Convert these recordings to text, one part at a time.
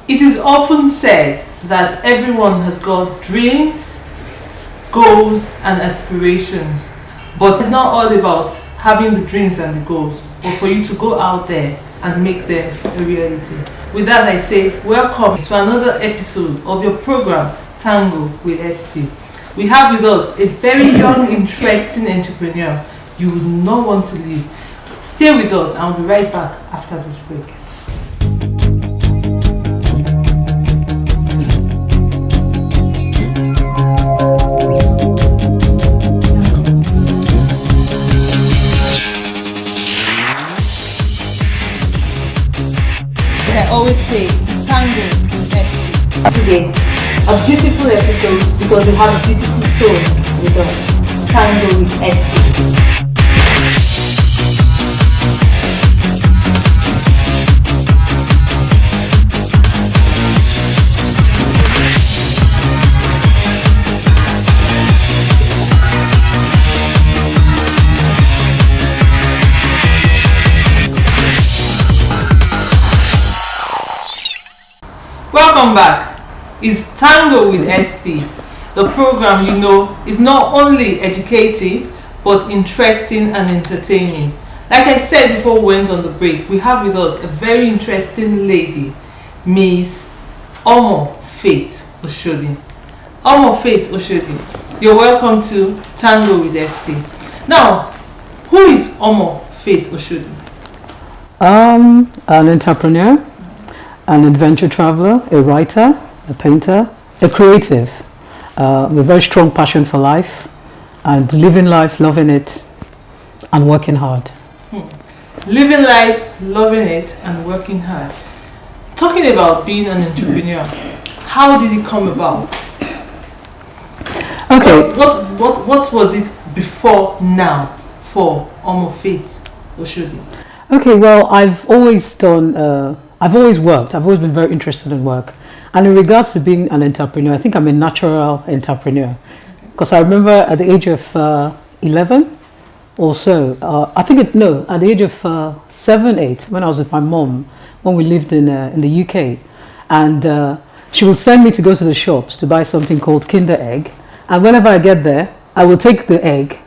It is often said that everyone has got dreams, goals, and aspirations, but it's not all about having the dreams and the goals, but for you to go out there and make them a reality. With that, I say welcome to another episode of your program, Tango with St. We have with us a very young, interesting entrepreneur. You would not want to leave. Stay with us, and I'll be right back after this break. I always say, Tango with St. Today, a beautiful episode because we have a beautiful soul with us. Tango with St. Welcome back. It's Tango with St. The program, you know, is not only educative but interesting and entertaining. Like I said before we went on the break, we have with us a very interesting lady, Miss Omo Faith Oshodin. Omo Faith Oshodin, you're welcome to Tango with St. Now, who is Omo Faith Oshodin? An entrepreneur, an adventure traveler, a writer, a painter, a creative, with a very strong passion for life and living life, loving it and working hard. Living life, loving it and working hard. Talking about being an entrepreneur, how did it come about? Okay. What was it before now for Omo Faith Oshodin? Okay, well, I've always worked. I've always been very interested in work. And in regards to being an entrepreneur, I think I'm a natural entrepreneur. Because I remember at the age of 11 or so, at the age of 7, 8, when I was with my mom, when we lived in the UK. And she would send me to go to the shops to buy something called Kinder Egg. And whenever I get there, I will take the egg.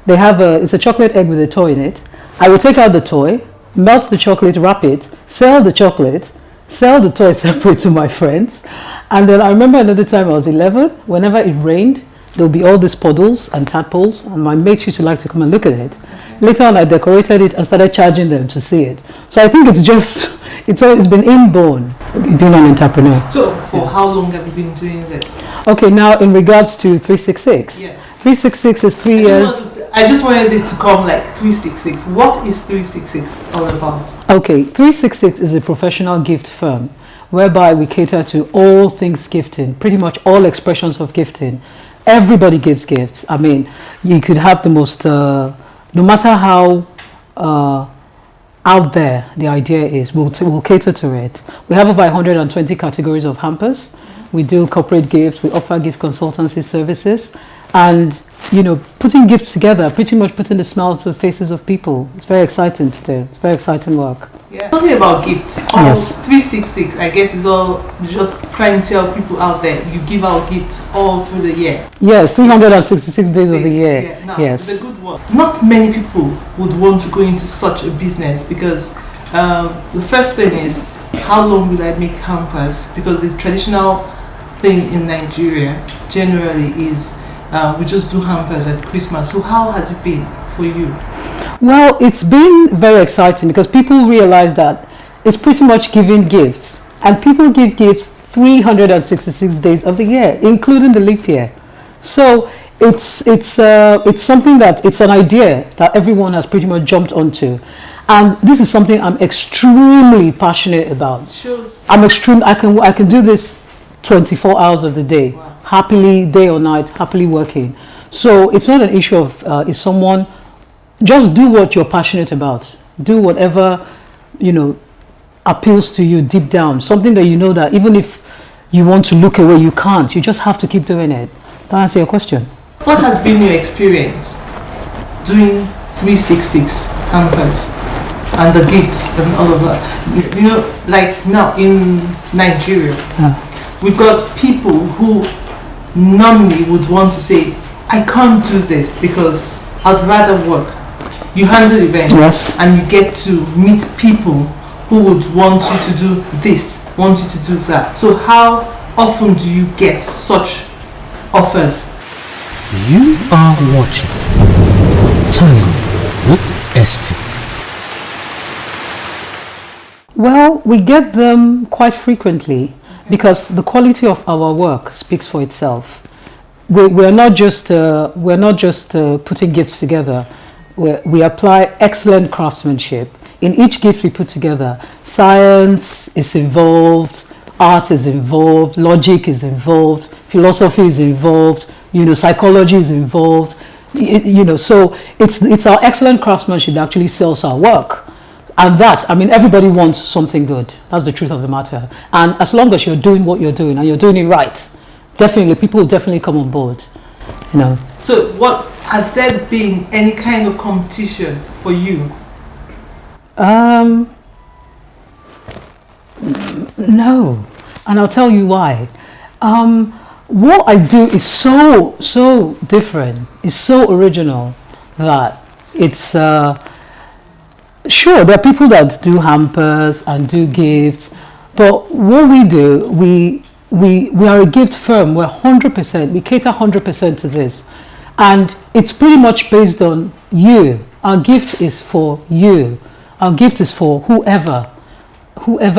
It's a chocolate egg with a toy in it. I will take out the toy, melt the chocolate, wrap it, sell the chocolate, sell the toy separate to my friends. And then I remember another time I was 11, whenever it rained, there would be all these puddles and tadpoles, and my mates used to like to come and look at it. Later on, I decorated it and started charging them to see it. So I think it's been inborn, being an entrepreneur. So for how long have you been doing this? Okay, now in regards to 366. Yeah. 366 is 3 years. I just wanted it to come like 366. What is 366 all about? Okay, 366 is a professional gift firm whereby we cater to all things gifting, pretty much all expressions of gifting. Everybody gives gifts. I mean, you could have the most, no matter how out there the idea is, we'll cater to it. We have over 120 categories of hampers. We do corporate gifts, we offer gift consultancy services, and putting gifts together, pretty much putting the smiles to the faces of people. It's very exciting to do. It's very exciting work. Yeah. Talking about gifts, yes. 366, I guess, is all just trying to tell people out there you give out gifts all through the year. Yes, 366 days of the year. Yeah. Now, yes. The good one. Not many people would want to go into such a business because the first thing is, how long will I make hampers? Because the traditional thing in Nigeria generally is we just do hampers at Christmas. So how has it been for you? Well, it's been very exciting because people realize that it's pretty much giving gifts, and people give gifts 366 days of the year, including the leap year. So it's something that it's an idea that everyone has pretty much jumped onto, and this is something I'm extremely passionate about. Sure. I can do this 24 hours of the day. Wow. Happily, day or night, happily working. So it's not an issue of if someone just do what you're passionate about. Do whatever appeals to you deep down. Something that you know that even if you want to look away, you can't. You just have to keep doing it. That answer your question. What has been your experience doing 366 hampers? and the gifts and all of that. You know, like now in Nigeria, we've got people who normally would want to say, I can't do this because I'd rather work. You handle events, Yes. and you get to meet people who would want you to do this, want you to do that. So how often do you get such offers? You are watching Tango with St. Well, we get them quite frequently because the quality of our work speaks for itself. We're not just putting gifts together. We apply excellent craftsmanship. In each gift we put together, science is involved, art is involved, logic is involved, philosophy is involved, psychology is involved. So it's our excellent craftsmanship that actually sells our work. And everybody wants something good. That's the truth of the matter. And as long as you're doing what you're doing and you're doing it right, definitely, people will definitely come on board. So what, has there been any kind of competition for you? No. And I'll tell you why. What I do is so different, is so original that it's sure there are people that do hampers and do gifts, but what we do, we are a gift firm. We're 100%, we cater 100% to this, and it's pretty much based on you. Our gift is for you. Our gift is for whoever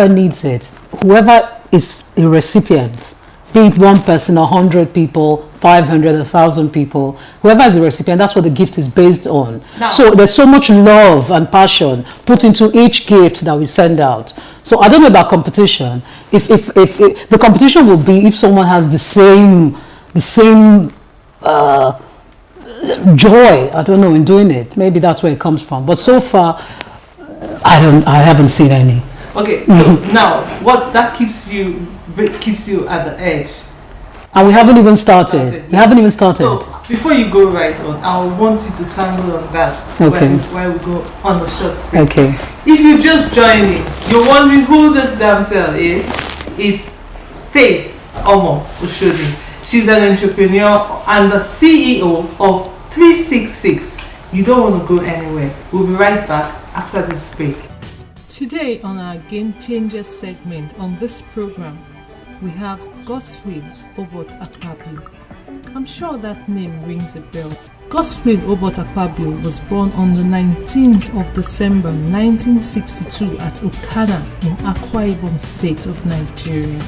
needs it, whoever is a recipient, be it one person, 100 people, 500, 1,000 people, whoever is the recipient, that's what the gift is based on. Now, so there's so much love and passion put into each gift that we send out. So I don't know about competition. If the competition will be if someone has the same joy, I don't know, in doing it. Maybe that's where it comes from. But so far, I haven't seen any. Okay, so now what that keeps you at the edge. And we haven't even started. We haven't even started. So before you go right on, I want you to tangle on that. Okay. While we go on the short break. Okay. If you just joining, you're wondering who this damsel is. It's Faith Omo Oshodin. She's an entrepreneur and the CEO of 366. You don't want to go anywhere. We'll be right back after this break. Today on our Game Changers segment on this program, we have Godswill Obot Akpabio. I'm sure that name rings a bell. Godswill Obot Akpabio was born on the 19th of December 1962 at Okada in Akwa Ibom State of Nigeria.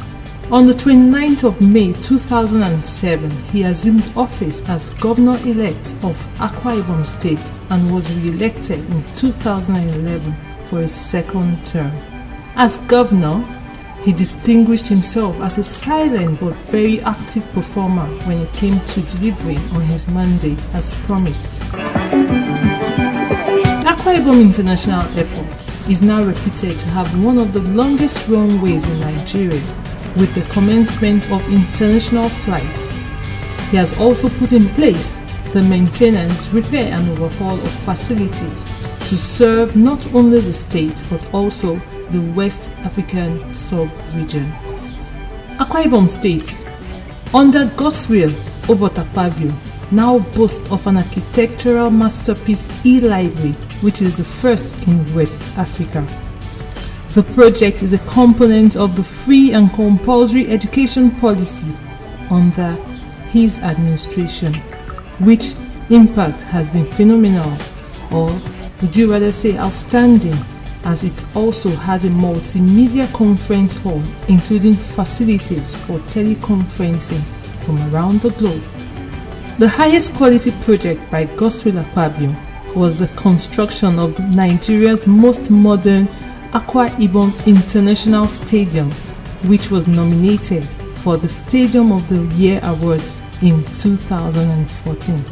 On the 29th of May 2007, he assumed office as governor-elect of Akwa Ibom State and was re-elected in 2011 for a second term. As governor, he distinguished himself as a silent but very active performer when it came to delivering on his mandate as promised. Akwa Ibom International Airport is now reputed to have one of the longest runways in Nigeria, with the commencement of international flights. He has also put in place the maintenance, repair and overhaul of facilities to serve not only the state but also the West African sub-region. Akwa Ibom State, under Godswill Obot Akpabio, now boasts of an architectural masterpiece e-library, which is the first in West Africa. The project is a component of the free and compulsory education policy under his administration, which impact has been phenomenal, or would you rather say outstanding, as it also has a multimedia conference hall including facilities for teleconferencing from around the globe. The highest quality project by Godswill Akpabio was the construction of Nigeria's most modern Akwa Ibom International Stadium, which was nominated for the Stadium of the Year Awards in 2014.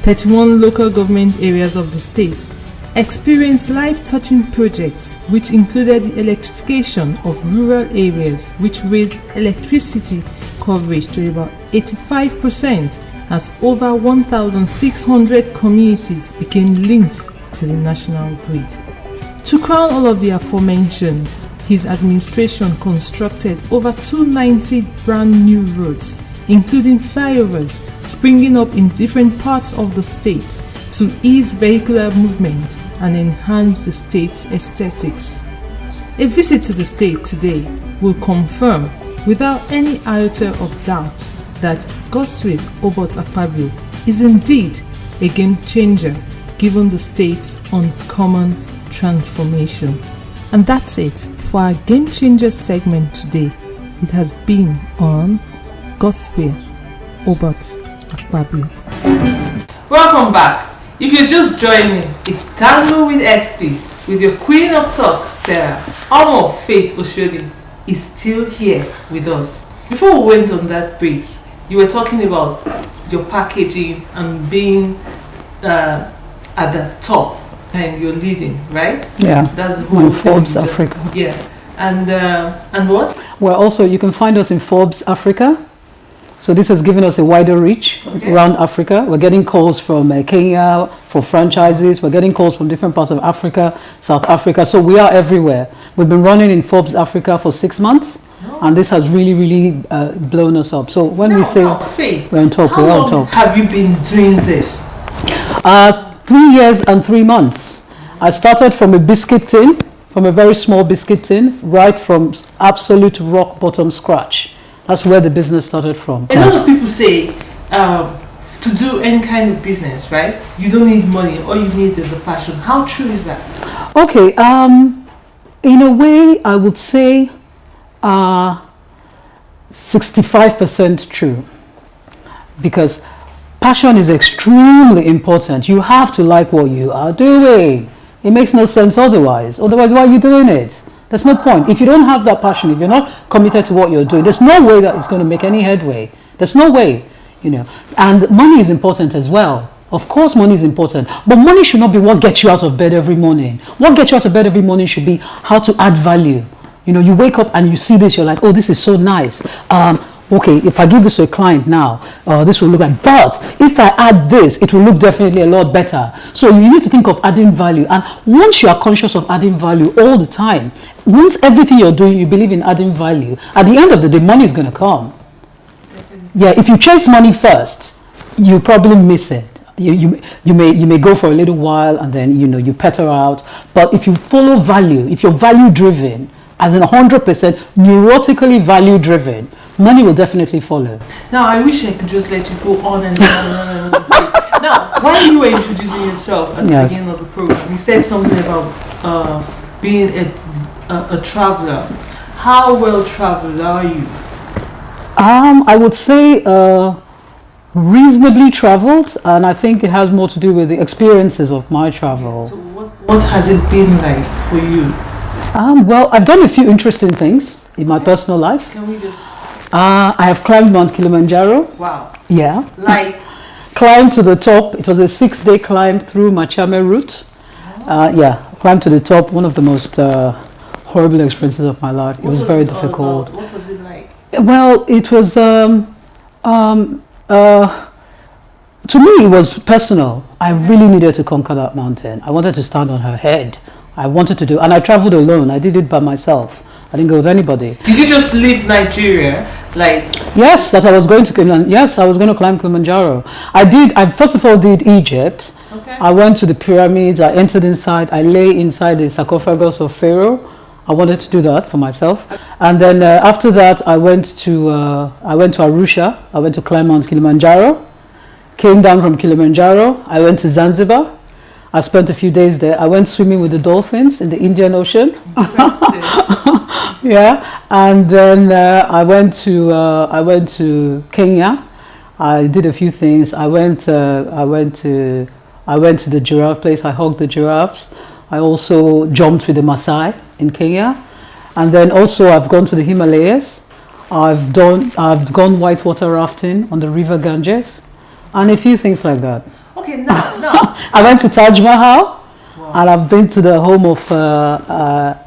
31 local government areas of the state experienced life-touching projects which included the electrification of rural areas, which raised electricity coverage to about 85%, as over 1,600 communities became linked to the national grid. To crown all of the aforementioned, his administration constructed over 290 brand new roads, including flyovers springing up in different parts of the state to ease vehicular movement and enhance the state's aesthetics. A visit to the state today will confirm without any iota of doubt that Godswill Obot Akpabio is indeed a game changer given the state's uncommon transformation. And that's it for our Game Changer segment today. It has been on Godswill Obot Akpabio. Welcome back. If you're just joining, it's Tango with St with your Queen of Talk, Stella. Omo Faith Oshodin is still here with us. Before we went on that break, you were talking about your packaging and being at the top and you're leading, right? Yeah. That's the whole in Forbes Africa. Yeah. And what? Well, also you can find us in Forbes Africa. So this has given us a wider reach around Africa. We're getting calls from Kenya for franchises. We're getting calls from different parts of Africa, South Africa. So we are everywhere. We've been running in Forbes Africa for 6 months. And this has really, really blown us up. So when we say Faith, we're on top, how we're on long top. have you been doing this? 3 years and 3 months. I started from a biscuit tin, from a very small biscuit tin, right from absolute rock bottom scratch. That's where the business started from. A lot of people say to do any kind of business, right? You don't need money. All you need is the passion. How true is that? Okay. In a way, I would say 65% true. Because passion is extremely important. You have to like what you are doing. It makes no sense otherwise. Otherwise, why are you doing it? There's no point. If you don't have that passion, if you're not committed to what you're doing, there's no way that it's going to make any headway. There's no way, you know. And money is important as well. Of course, money is important. But money should not be what gets you out of bed every morning. What gets you out of bed every morning should be how to add value. You know, you wake up and you see this, you're like, oh, this is so nice. Okay, if I give this to a client now, this will look like, but if I add this, it will look definitely a lot better. So you need to think of adding value. And once you are conscious of adding value all the time, once everything you're doing, you believe in adding value, at the end of the day, money is going to come. Yeah, if you chase money first, you probably miss it. You may go for a little while and then, you know, you peter out. But if you follow value, if you're value driven, as in 100% neurotically value driven, money will definitely follow. Now, I wish I could just let you go on and on and on and on. Now, while you were introducing yourself at the beginning of the program, you said something about being a traveler. How well traveled are you? I would say reasonably traveled, and I think it has more to do with the experiences of my travel. So what has it been like for you? Well, I've done a few interesting things in my personal life. Can we just... I have climbed Mount Kilimanjaro. Wow. Yeah. Like... Climbed to the top. It was a 6-day climb through Machame route. Yeah, climbed to the top. One of the most horrible experiences of my life. It was very difficult. What was it like? Well, it was... to me, it was personal. I really needed to conquer that mountain. I wanted to stand on her head. I wanted to do, and I traveled alone. I did it by myself. I didn't go with anybody. Did you just leave Nigeria? Like... Yes, that I was going to. Yes, I was going to climb Kilimanjaro. I did. I first of all did Egypt. Okay. I went to the pyramids. I entered inside. I lay inside the sarcophagus of Pharaoh. I wanted to do that for myself. And then after that, I went to Arusha. I went to climb Mount Kilimanjaro. Came down from Kilimanjaro. I went to Zanzibar. I spent a few days there. I went swimming with the dolphins in the Indian Ocean. Yeah, and then I went to Kenya. I did a few things. I went to the giraffe place. I hugged the giraffes. I also jumped with the Maasai in Kenya, and then also I've gone to the Himalayas. I've gone whitewater rafting on the River Ganges, and a few things like that. Okay, now. I went to Taj Mahal, and I've been to the home of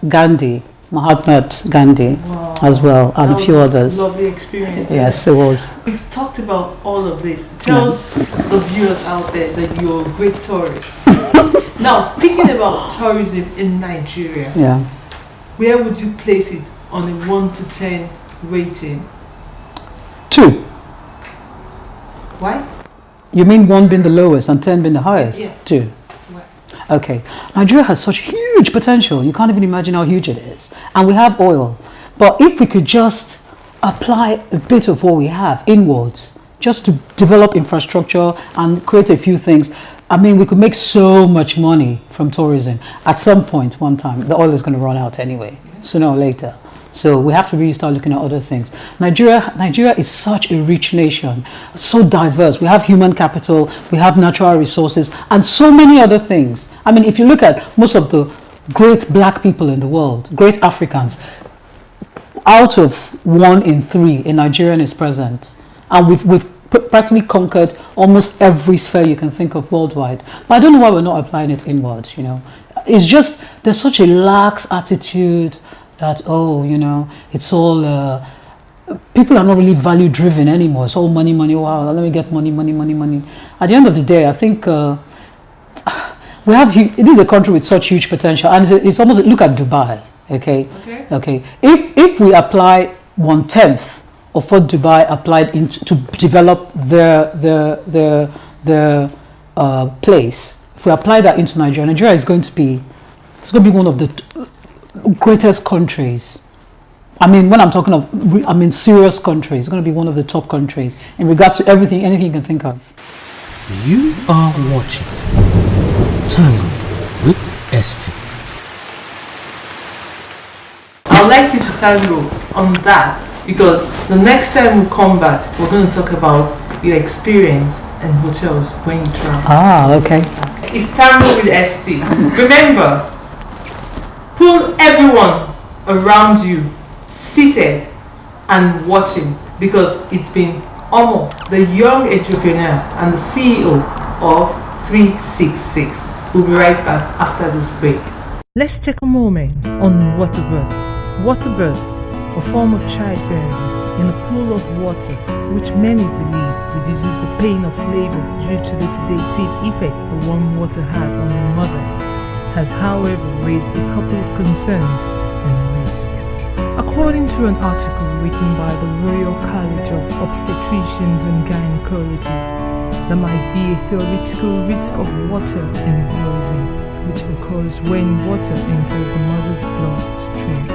Gandhi, Mahatma Gandhi, as well, and a few others. Lovely experience. Yes, it was. We've talked about all of this. Tell the viewers out there that you're a great tourist. Now, speaking about tourism in Nigeria, Yeah. where would you place it on a 1 to 10 rating? 2. Why? You mean 1 being the lowest and 10 being the highest? Yeah. 2. Why? Okay. Nigeria has such huge potential. You can't even imagine how huge it is. And we have oil. But if we could just apply a bit of what we have inwards, just to develop infrastructure and create a few things, I mean, we could make so much money from tourism. At some point, one time, the oil is going to run out anyway, sooner or later. So we have to really start looking at other things. Nigeria is such a rich nation, so diverse. We have human capital, we have natural resources, and so many other things. I mean, if you look at most of the great black people in the world, great Africans, out of 1 in 3, a Nigerian is present. And we've practically conquered almost every sphere you can think of worldwide. But I don't know why we're not applying it inwards, you know. It's just, there's such a lax attitude that, oh, you know, it's all, people are not really value driven anymore. It's all money, money, wow, let me get money, money, money, money. At the end of the day, I think we have, it is a country with such huge potential. And it's almost, look at Dubai, okay? Okay. If we apply 1/10 of what Dubai applied to develop their place, if we apply that into Nigeria, Nigeria is going to be one of the greatest countries. I mean, when I'm talking of, I mean serious countries, it's going to be one of the top countries in regards to everything, anything you can think of. You are watching Tango with St. I'd like you to tango on that, because the next time we come back, we're going to talk about your experience in hotels when you travel. Ah, okay. It's Tango with St. Remember, pull everyone around you seated and watching, because it's been Omo, the young entrepreneur and the CEO of 366. We'll be right back after this break. Let's take a moment on water birth. Water birth, a form of childbearing in a pool of water, which many believe reduces the pain of labor due to the sedative effect the warm water has on the mother, has however raised a couple of concerns and risks. According to an article written by the Royal College of Obstetricians and Gynecologists, there might be a theoretical risk of water embolism, which occurs when water enters the mother's bloodstream.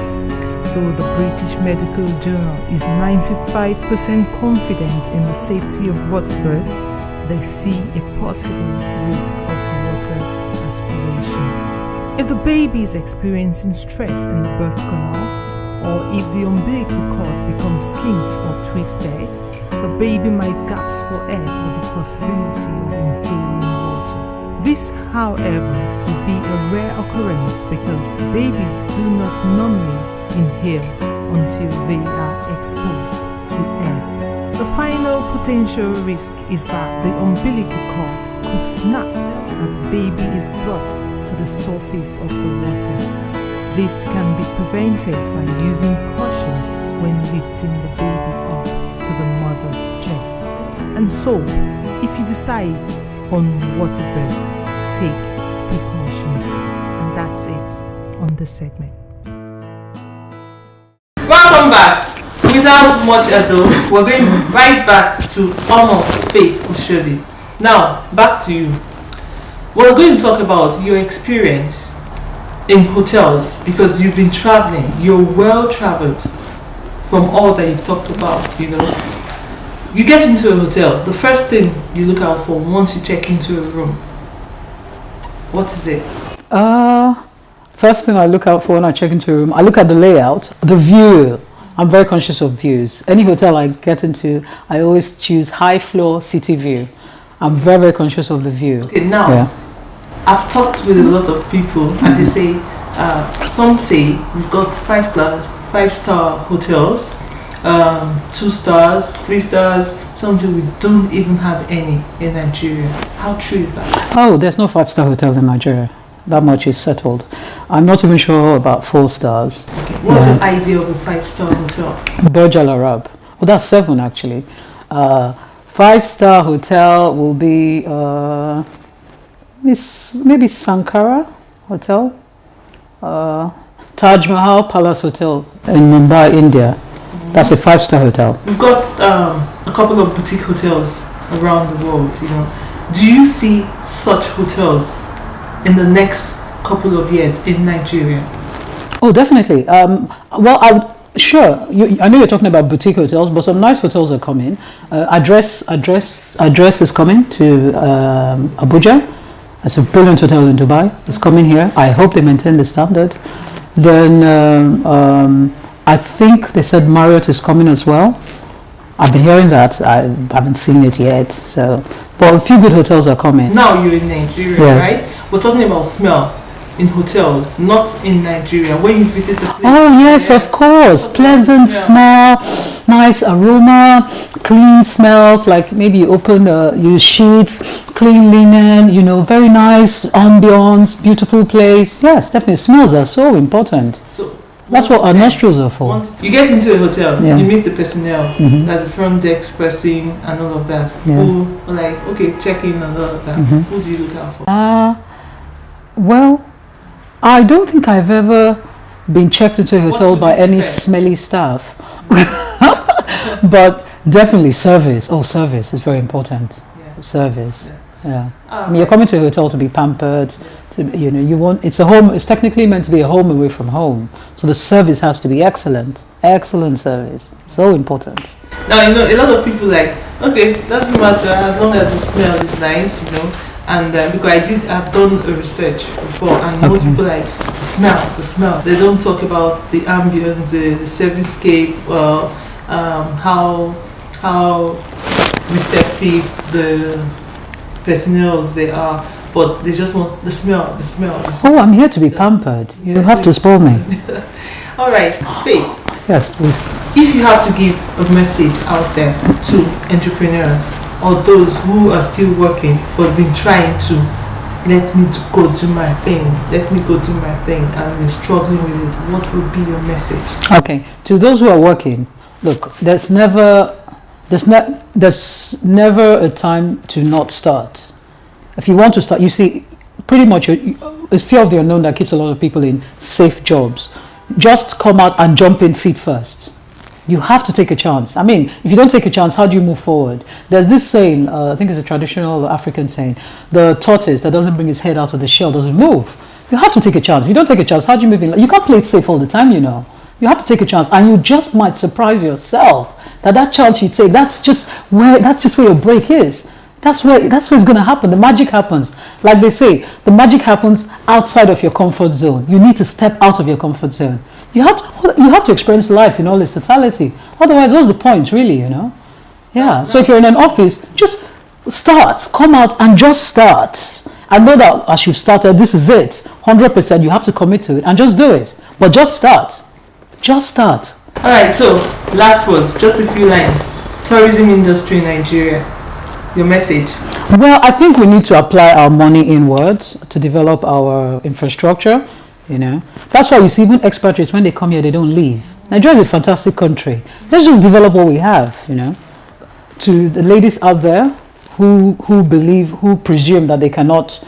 Though the British Medical Journal is 95% confident in the safety of water births, they see a possible risk of water aspiration. If the baby is experiencing stress in the birth canal, or if the umbilical cord becomes kinked or twisted, the baby might gasp for air with the possibility of inhaling water. This, however, will be a rare occurrence because babies do not normally inhale until they are exposed to air. The final potential risk is that the umbilical cord could snap as the baby is brought to the surface of the water. This can be prevented by using caution when lifting the baby up to the mother's chest. And so, if you decide on water birth, take precautions. And that's it on this segment. Welcome back. Without much ado, we're going right back to Omo Faith Oshodin. Now, back to you. We're going to talk about your experience in hotels, because you've been traveling, you're well traveled from all that you've talked about, you know. You get into a hotel, the first thing you look out for once you check into a room, what is it? First thing I look out for when I check into a room, I look at the layout, the view. I'm very conscious of views. Any hotel I get into, I always choose high floor city view. I'm very, very conscious of the view. Okay, now, yeah. I've talked with a lot of people, and they say, some say we've got 5-star hotels, 2 stars, 3 stars. Some say we don't even have any in Nigeria. How true is that? Oh, there's no 5-star hotel in Nigeria. That much is settled. I'm not even sure about 4 stars. Okay. What's your idea of a 5-star hotel? Burj Al Arab. Well, that's 7 actually. 5-star hotel will be maybe Sankara Hotel, Taj Mahal Palace Hotel in Mumbai, India. That's a 5-star hotel. We've got a couple of boutique hotels around the world, you know. Do you see such hotels in the next couple of years in Nigeria? Oh, definitely. Sure. I know you're talking about boutique hotels, but some nice hotels are coming. Address is coming to Abuja. It's a brilliant hotel in Dubai. It's coming here. I hope they maintain the standard. Then I think they said Marriott is coming as well. I've been hearing that. I haven't seen it yet. But a few good hotels are coming. Now you're in Nigeria, yes. Right? We're talking about smell in hotels, not in Nigeria. When you visit a place. Oh yes, of course. Pleasant smell, nice aroma, clean smells. Like maybe you open your sheets, clean linen. You know, very nice ambience, beautiful place. Yes, definitely. Smells are so important. So that's what our nostrils are for. You get into a hotel, you meet the personnel, that's the front desk person and all of that. Who are like, okay, check in and all of that. Who do you look out for? Well, I don't think I've ever been checked into a hotel by any smelly staff. But definitely service. Oh, service is very important. Yeah. Service. Yeah. I mean, you're coming to a hotel to be pampered. It's a home. It's technically meant to be a home away from home. So the service has to be excellent. Excellent service. So important. Now, you know, a lot of people like, okay, doesn't matter as long as the smell is nice, you know. And because I've done a research before, and most people like the smell. They don't talk about the ambience, the servicescape, how receptive the personnel they are, but they just want the smell. Oh, I'm here to be pampered. You have to spoil me. All right, Faith. Yes, please. If you have to give a message out there to entrepreneurs or those who are still working but been trying to let me go do my thing and they're struggling with it, what would be your message? Okay, to those who are working, look, there's never a time to not start. If you want to start, you see, pretty much it's fear of the unknown that keeps a lot of people in safe jobs. Just come out and jump in feet first. You have to take a chance. I mean, if you don't take a chance, how do you move forward? There's this saying, I think it's a traditional African saying, the tortoise that doesn't bring his head out of the shell doesn't move. You have to take a chance. If you don't take a chance, how do you move in? You can't play it safe all the time, you know. You have to take a chance, and you just might surprise yourself that chance you take, that's just where your break is. That's where it's going to happen. The magic happens. Like they say, the magic happens outside of your comfort zone. You need to step out of your comfort zone. You have to experience life in all its totality. Otherwise, what's the point, really, you know? Yeah. So if you're in an office, just start. Come out and just start. And know that as you've started, this is it. 100%, you have to commit to it and just do it. But just start. Just start. All right, so last words, just a few lines. Tourism industry in Nigeria. Your message? Well, I think we need to apply our money inwards to develop our infrastructure, you know. That's why you see even expatriates, when they come here, they don't leave. Nigeria is a fantastic country. Let's just develop what we have, you know. To the ladies out there who presume that they cannot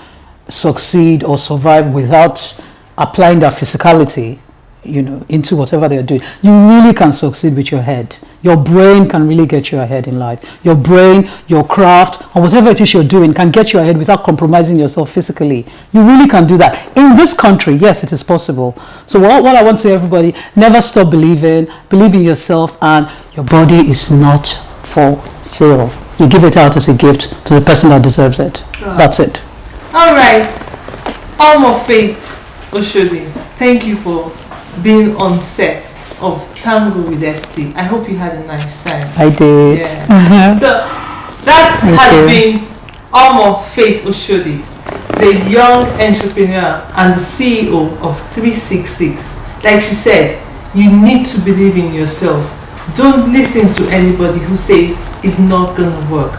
succeed or survive without applying their physicality, you know, into whatever they're doing. You really can succeed with your head. Your brain can really get you ahead in life. Your brain, your craft, or whatever it is you're doing can get you ahead without compromising yourself physically. You really can do that. In this country, yes, it is possible. So what I want to say, everybody, never stop believing. Believe in yourself, and your body is not for sale. You give it out as a gift to the person that deserves it. That's it. All right. Omo Faith Oshodin, thank you for being on set of Tango with St. I hope you had a nice time. I did. Yeah. So that has been Omo Faith Oshodin, the young entrepreneur and the CEO of 366. Like she said, you need to believe in yourself. Don't listen to anybody who says it's not going to work.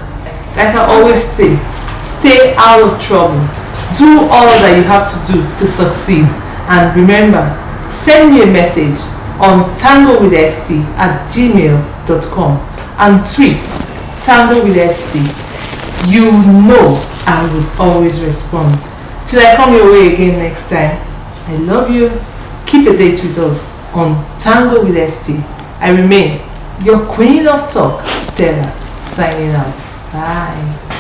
Like I always say, stay out of trouble. Do all that you have to do to succeed. And remember, send me a message on tangowithst@gmail.com and tweet Tango with St. You know I would always respond. Till I come your way again next time, I love you. Keep a date with us on Tango with St. I remain your queen of talk, Stella, signing out. Bye.